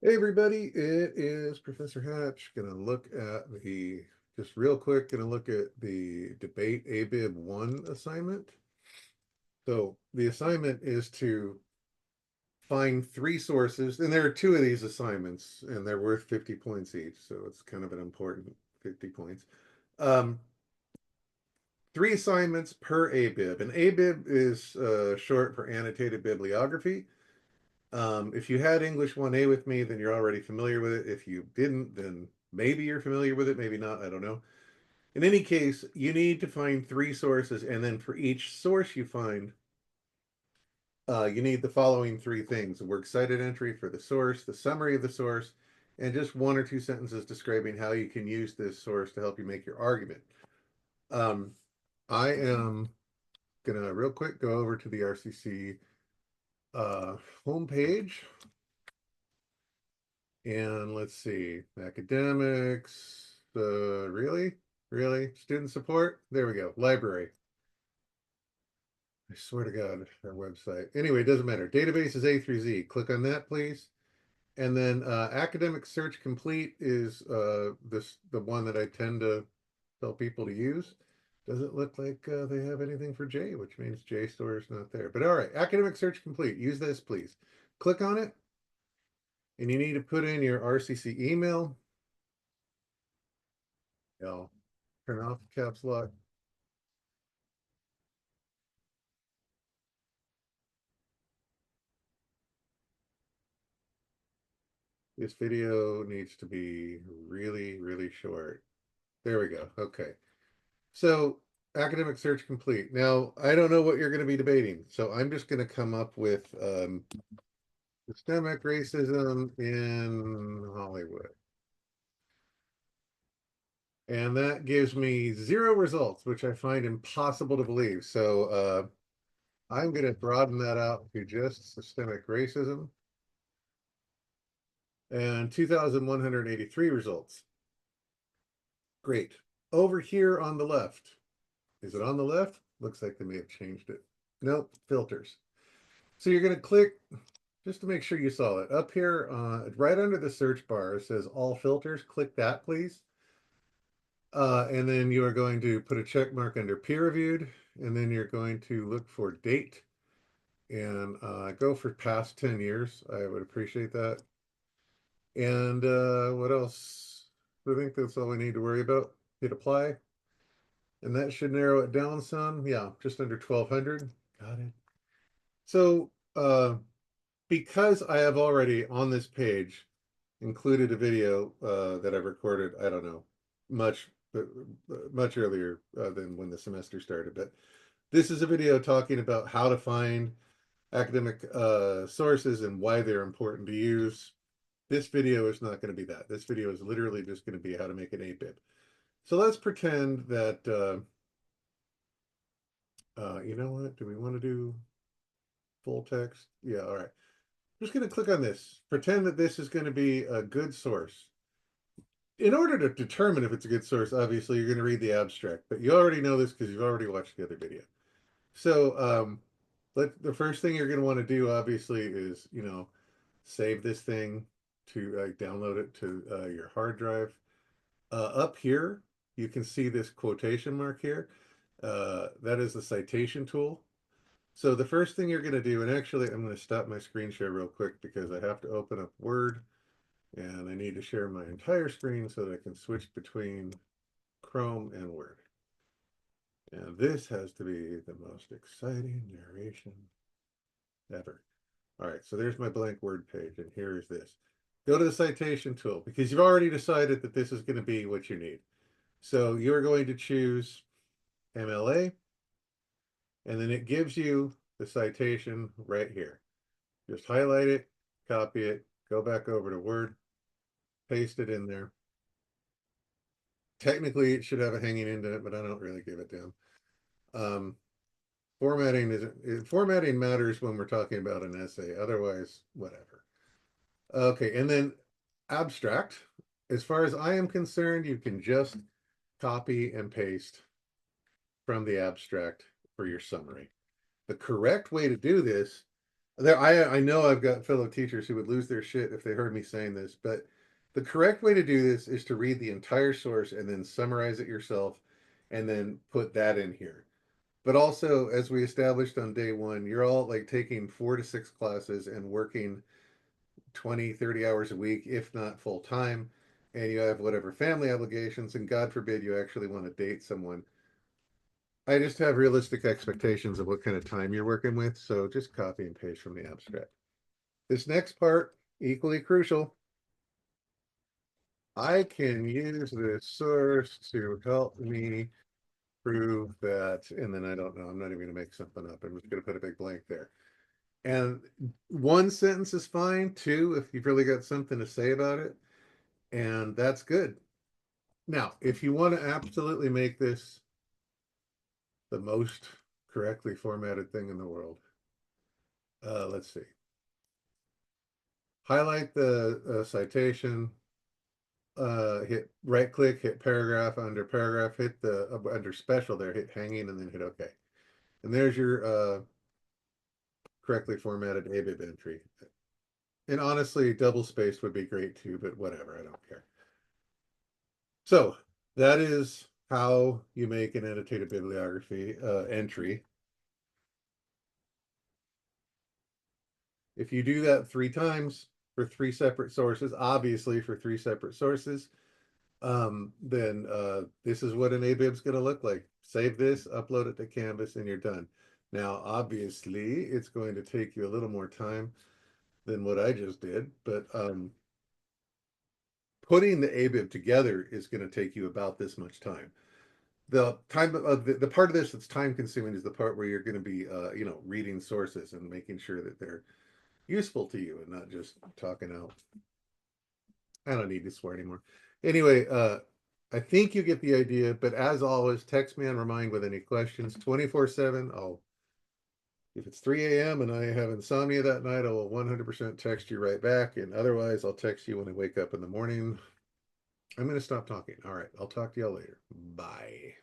Hey everybody, it is Professor Hatch. Just real quick, gonna look at the debate ABIB 1 assignment. So the assignment is to find three sources, and there are two of these assignments, and they're worth 50 points each, so it's kind of an important 50 points. Um, Three assignments per ABIB. An ABIB is short for annotated bibliography. If you had English 1A with me, then you're already familiar with it. If you didn't, then maybe you're familiar with it, maybe not, I don't know. In any case, you need to find three sources, and then for each source you find, you need the following three things: a works cited entry for the source, the summary of the source, and just one or two sentences describing how you can use this source to help you make your argument. Um, I am gonna real quick go over to the RCC uh, homepage. And let's see, academics, really? Student support? There we go. Library. I swear to God, our website. Anyway, it doesn't matter. Database is A through Z. Click on that, please. And then academic search complete is the one that I tend to tell people to use. Doesn't look like they have anything for J, which means JSTOR is not there. But all right, academic search complete. Use this, please. Click on it, and you need to put in your RCC email. I'll turn off the caps lock. This video needs to be really short. There we go. Okay. So academic search complete. Now, I don't know what you're going to be debating. So I'm just going to come up with systemic racism in Hollywood. And that gives me zero results, which I find impossible to believe. So I'm going to broaden that out to just systemic racism and 2,183 results. Great. Over here on the left, is it on the left? Looks like they may have changed it. Nope, filters. So you're going to click, just to make sure you saw it, up here, right under the search bar, it says all filters. Click that, please. And then you are going to put a check mark under peer reviewed, and then you're going to look for date and go for past 10 years. I would appreciate that. And what else? I think that's all we need to worry about. Hit apply. And that should narrow it down some. Yeah, just under 1,200. Got it. So because I have already on this page included a video that I've recorded, I don't know, much much earlier than when the semester started, but this is a video talking about how to find academic sources and why they're important to use. This video is not going to be that. This video is literally just going to be how to make an ABIB. So let's pretend that, you know what, do we want to do full text? Yeah, all right. I'm just going to click on this. Pretend that this is going to be a good source. In order to determine if it's a good source, obviously you're going to read the abstract, but you already know this because you've already watched the other video. So the first thing you're going to want to do, obviously, is, save this thing to download it to your hard drive. Up here, you can see this quotation mark here. That is the citation tool. So the first thing you're going to do, and actually I'm going to stop my screen share real quick because I have to open up Word and I need to share my entire screen so that I can switch between Chrome and Word. And this has to be the most exciting narration ever. All right, so there's my blank Word page, and here is this. Go to the citation tool because you've already decided that this is going to be what you need. So you're going to choose MLA, and then it gives you the citation right here. Just highlight it, copy it, go back over to Word, paste it in there. Technically, it should have a hanging indent, but I don't really give it down. Formatting matters when we're talking about an essay. Otherwise, whatever. Okay, and then abstract. As far as I am concerned, you can just copy and paste from the abstract for your summary. The correct way to do this I know I've got fellow teachers who would lose their shit if they heard me saying this, but the correct way to do this is to read the entire source and then summarize it yourself and then put that in here. But also, as we established on day one, you're all like taking 4 to 6 classes and working 20, 30 hours a week, if not full time, and you have whatever family obligations, and God forbid you actually want to date someone. I just have realistic expectations of what kind of time you're working with, so just copy and paste from the abstract. This next part, equally crucial. I can use this source to help me prove that, and then I don't know, I'm not even going to make something up. I'm just going to put a big blank there. And one sentence is fine, two, if you've really got something to say about it, and that's good. Now, if you want to absolutely make this the most correctly formatted thing in the world, let's see. Highlight the citation, hit right click, hit paragraph, under paragraph, hit the under special there, hit hanging, and then hit OK. And there's your correctly formatted ABIB entry. And honestly, double space would be great too, but whatever, I don't care. So that is how you make an annotated bibliography entry. If you do that 3 times for 3 separate sources, obviously for 3 separate sources, then this is what an ABIB is going to look like. Save this, upload it to Canvas, and you're done. Now, obviously, it's going to take you a little more time than what I just did, but putting the ABIB together is going to take you about this much time. The time of the part of this that's time consuming is the part where you're going to be, reading sources and making sure that they're useful to you and not just talking out. I don't need to swear anymore. Anyway, I think you get the idea, but as always, text me on Remind with any questions 24/7. If it's 3 a.m. and I have insomnia that night, I will 100% text you right back. And otherwise, I'll text you when I wake up in the morning. I'm going to stop talking. All right. I'll talk to y'all later. Bye.